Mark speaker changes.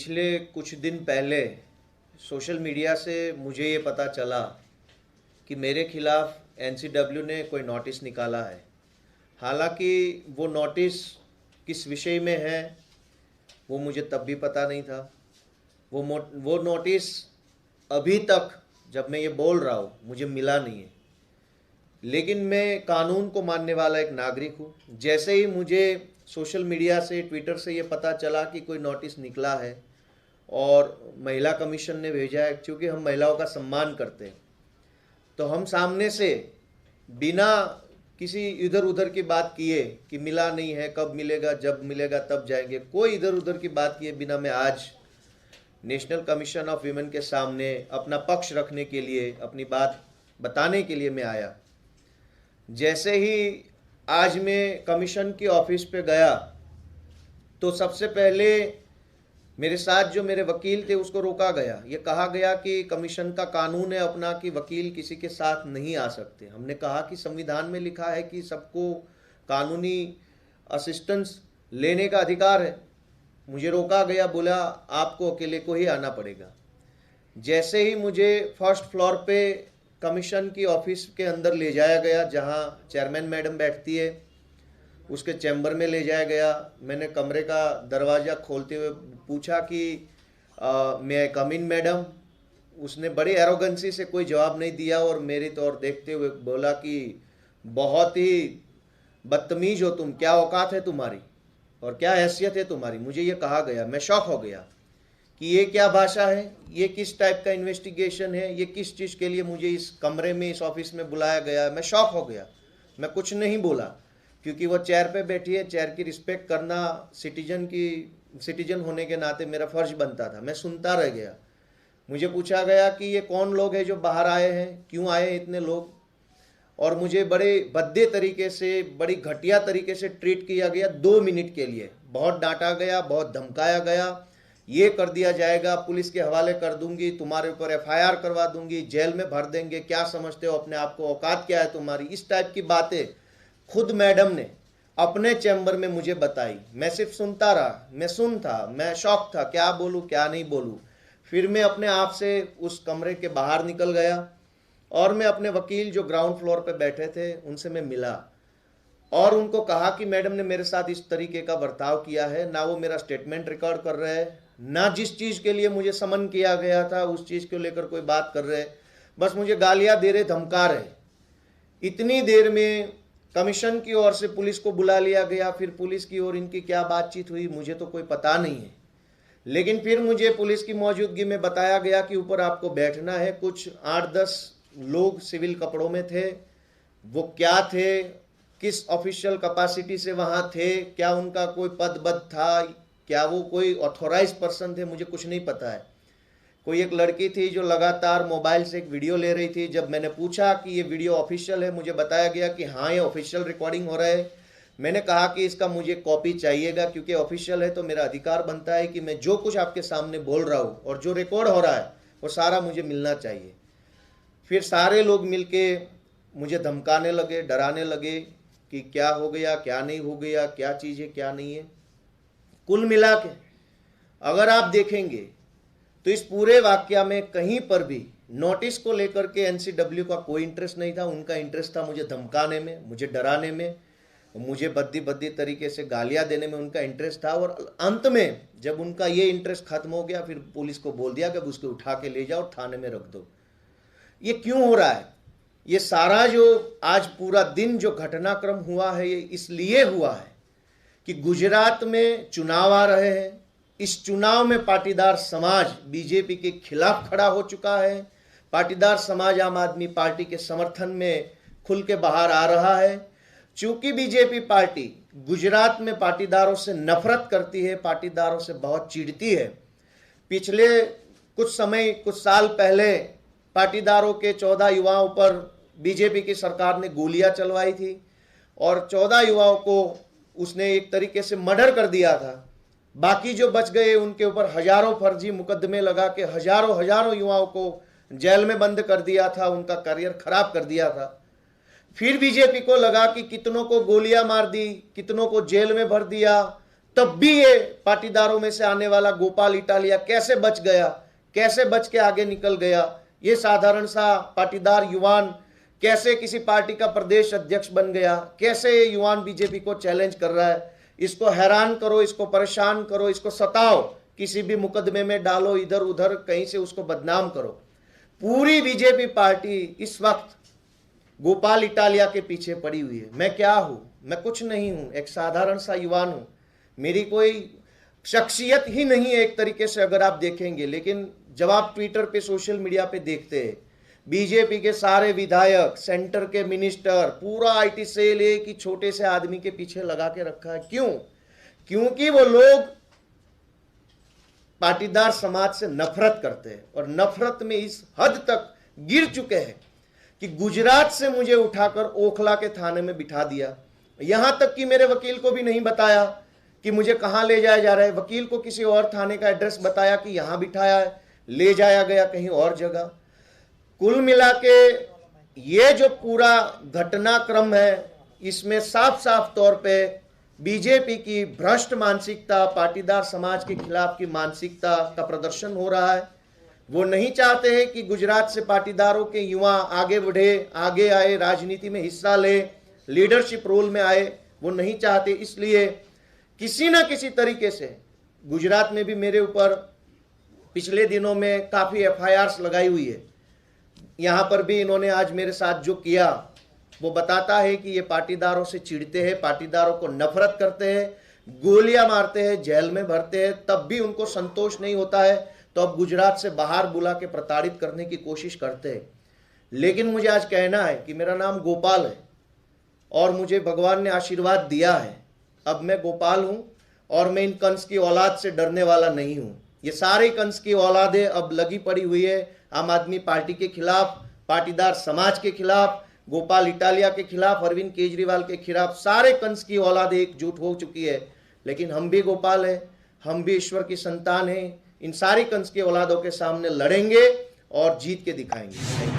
Speaker 1: पिछले कुछ दिन पहले सोशल मीडिया से मुझे ये पता चला कि मेरे खिलाफ एनसीडब्ल्यू ने कोई नोटिस निकाला है। हालांकि वो नोटिस किस विषय में है वो मुझे तब भी पता नहीं था। वो नोटिस अभी तक जब मैं ये बोल रहा हूँ मुझे मिला नहीं है। लेकिन मैं कानून को मानने वाला एक नागरिक हूँ। जैसे ही मुझे सोशल मीडिया से, ट्विटर से ये पता चला कि कोई नोटिस निकला है और महिला कमीशन ने भेजा है, क्योंकि हम महिलाओं का सम्मान करते हैं, तो हम सामने से बिना किसी इधर उधर की बात किए कि मिला नहीं है, कब मिलेगा, जब मिलेगा तब जाएंगे, कोई इधर उधर की बात किए बिना मैं आज नेशनल कमीशन ऑफ वीमेन के सामने अपना पक्ष रखने के लिए, अपनी बात बताने के लिए मैं आया। जैसे ही आज मैं कमीशन की ऑफिस पे गया तो सबसे पहले मेरे साथ जो मेरे वकील थे उसको रोका गया। ये कहा गया कि कमीशन का कानून है अपना कि वकील किसी के साथ नहीं आ सकते। हमने कहा कि संविधान में लिखा है कि सबको कानूनी असिस्टेंस लेने का अधिकार है। मुझे रोका गया, बोला आपको अकेले को ही आना पड़ेगा। जैसे ही मुझे फर्स्ट फ्लोर पे कमीशन की ऑफिस के अंदर ले जाया गया, जहाँ चेयरमैन मैडम बैठती है, उसके चैम्बर में ले जाया गया। मैंने कमरे का दरवाज़ा खोलते हुए पूछा कि मैं कम इन मैडम। उसने बड़ी एरोगेंसी से कोई जवाब नहीं दिया और मेरी तौर देखते हुए बोला कि बहुत ही बदतमीज हो तुम, क्या औकात है तुम्हारी और क्या हैसियत है तुम्हारी। मुझे ये कहा गया। मैं शॉक हो गया कि ये क्या भाषा है, ये किस टाइप का इन्वेस्टिगेशन है, ये किस चीज़ के लिए मुझे इस कमरे में, इस ऑफिस में बुलाया गया। मैं शॉक हो गया। मैं कुछ नहीं बोला क्योंकि वो चेयर पे बैठी है। चेयर की रिस्पेक्ट करना सिटीजन होने के नाते मेरा फर्ज बनता था। मैं सुनता रह गया। मुझे पूछा गया कि ये कौन लोग हैं जो बाहर आए हैं, क्यों आए हैं इतने लोग, और मुझे बड़े भद्दे तरीके से, बड़ी घटिया तरीके से ट्रीट किया गया 2 मिनट के लिए। बहुत डांटा गया, बहुत धमकाया गया, ये कर दिया जाएगा, पुलिस के हवाले कर दूंगी, तुम्हारे ऊपर एफआईआर करवा दूंगी, जेल में भर देंगे, क्या समझते हो अपने आप को, औकात क्या है तुम्हारी। इस टाइप की बातें खुद मैडम ने अपने चैम्बर में मुझे बताई। मैं सिर्फ सुनता रहा। मैं सुन था, मैं शॉक था, क्या बोलूँ क्या नहीं बोलूँ। फिर मैं अपने आप से उस कमरे के बाहर निकल गया और मैं अपने वकील जो ग्राउंड फ्लोर पे बैठे थे उनसे मैं मिला और उनको कहा कि मैडम ने मेरे साथ इस तरीके का बर्ताव किया है। ना वो मेरा स्टेटमेंट रिकॉर्ड कर रहे हैं, ना जिस चीज़ के लिए मुझे समन किया गया था उस चीज़ को लेकर कोई बात कर रहे, बस मुझे गालियां दे रहे, धमका रहे। इतनी देर में कमीशन की ओर से पुलिस को बुला लिया गया। फिर पुलिस की ओर इनकी क्या बातचीत हुई मुझे तो कोई पता नहीं है। लेकिन फिर मुझे पुलिस की मौजूदगी में बताया गया कि ऊपर आपको बैठना है। कुछ 8-10 लोग सिविल कपड़ों में थे। वो क्या थे, किस ऑफिशियल कैपेसिटी से वहाँ थे, क्या उनका कोई पद था, क्या वो कोई ऑथोराइज पर्सन थे, मुझे कुछ नहीं पता है। कोई एक लड़की थी जो लगातार मोबाइल से एक वीडियो ले रही थी। जब मैंने पूछा कि ये वीडियो ऑफिशियल है, मुझे बताया गया कि हाँ ये ऑफिशियल रिकॉर्डिंग हो रहा है। मैंने कहा कि इसका मुझे कॉपी चाहिएगा, क्योंकि ऑफिशियल है तो मेरा अधिकार बनता है कि मैं जो कुछ आपके सामने बोल रहा हूँ और जो रिकॉर्ड हो रहा है वो सारा मुझे मिलना चाहिए। फिर सारे लोग मिलके मुझे धमकाने लगे, डराने लगे कि क्या हो गया, क्या नहीं हो गया, क्या चीज़ है, क्या नहीं है। कुल मिला के अगर आप देखेंगे तो इस पूरे वाकया में कहीं पर भी नोटिस को लेकर के एनसीडब्ल्यू का कोई इंटरेस्ट नहीं था। उनका इंटरेस्ट था मुझे धमकाने में, मुझे डराने में, मुझे बद्दी तरीके से गालियां देने में उनका इंटरेस्ट था। और अंत में जब उनका ये इंटरेस्ट खत्म हो गया फिर पुलिस को बोल दिया कि अब उसको उठा के ले जाओ, थाने में रख दो। ये क्यों हो रहा है? ये सारा जो आज पूरा दिन जो घटनाक्रम हुआ है ये इसलिए हुआ है कि गुजरात में चुनाव आ रहे हैं। इस चुनाव में पाटीदार समाज बीजेपी के खिलाफ खड़ा हो चुका है। पाटीदार समाज आम आदमी पार्टी के समर्थन में खुल के बाहर आ रहा है। चूंकि बीजेपी पार्टी गुजरात में पाटीदारों से नफरत करती है, पाटीदारों से बहुत चिढ़ती है। पिछले कुछ साल पहले पाटीदारों के 14 युवाओं पर बीजेपी की सरकार ने गोलियां चलवाई थी और 14 युवाओं को उसने एक तरीके से मर्डर कर दिया था। बाकी जो बच गए उनके ऊपर हजारों फर्जी मुकदमे लगा के हजारों युवाओं को जेल में बंद कर दिया था, उनका करियर खराब कर दिया था। फिर बीजेपी को लगा कि कितनों को गोलियां मार दी, कितनों को जेल में भर दिया, तब भी ये पाटीदारों में से आने वाला गोपाल इटालिया कैसे बच गया, कैसे बच के आगे निकल गया, ये साधारण सा पाटीदार युवान कैसे किसी पार्टी का प्रदेश अध्यक्ष बन गया, कैसे ये युवान बीजेपी को चैलेंज कर रहा है, इसको हैरान करो, इसको परेशान करो, इसको सताओ, किसी भी मुकदमे में डालो, इधर उधर कहीं से उसको बदनाम करो। पूरी बीजेपी पार्टी इस वक्त गोपाल इटालिया के पीछे पड़ी हुई है। मैं क्या हूं? मैं कुछ नहीं हूं, एक साधारण सा युवान हूं, मेरी कोई शख्सियत ही नहीं है एक तरीके से अगर आप देखेंगे। लेकिन जब आप ट्विटर पे, सोशल मीडिया पे देखते हैं, बीजेपी के सारे विधायक, सेंटर के मिनिस्टर, पूरा आईटी सेल एक ही छोटे से आदमी के पीछे लगा के रखा है। क्यों? क्योंकि वो लोग पाटीदार समाज से नफरत करते हैं और नफरत में इस हद तक गिर चुके हैं कि गुजरात से मुझे उठाकर ओखला के थाने में बिठा दिया। यहां तक कि मेरे वकील को भी नहीं बताया कि मुझे कहां ले जाया जा रहा है। वकील को किसी और थाने का एड्रेस बताया कि यहां बिठाया है, ले जाया गया कहीं और जगह। कुल मिला के ये जो पूरा घटनाक्रम है, इसमें साफ साफ तौर पे बीजेपी की भ्रष्ट मानसिकता, पाटीदार समाज के खिलाफ की मानसिकता का प्रदर्शन हो रहा है। वो नहीं चाहते हैं कि गुजरात से पाटीदारों के युवा आगे बढ़े, आगे आए, राजनीति में हिस्सा ले, लीडरशिप रोल में आए। वो नहीं चाहते, इसलिए किसी ना किसी तरीके से गुजरात में भी मेरे ऊपर पिछले दिनों में काफ़ी FIRs लगाई हुई है। यहाँ पर भी इन्होंने आज मेरे साथ जो किया वो बताता है कि ये पाटीदारों से चिढ़ते हैं, पाटीदारों को नफरत करते हैं, गोलियां मारते हैं, जेल में भरते हैं, तब भी उनको संतोष नहीं होता है, तो अब गुजरात से बाहर बुला के प्रताड़ित करने की कोशिश करते हैं। लेकिन मुझे आज कहना है कि मेरा नाम गोपाल है और मुझे भगवान ने आशीर्वाद दिया है। अब मैं गोपाल हूं और मैं इन कंस की औलाद से डरने वाला नहीं हूं। ये सारे कंस की औलादें अब लगी पड़ी हुई है आम आदमी पार्टी के खिलाफ, पाटीदार समाज के खिलाफ, गोपाल इटालिया के खिलाफ, अरविंद केजरीवाल के खिलाफ। सारे कंस की औलादें एकजुट हो चुकी है। लेकिन हम भी गोपाल है, हम भी ईश्वर की संतान हैं। इन सारी कंस की औलादों के सामने लड़ेंगे और जीत के दिखाएंगे।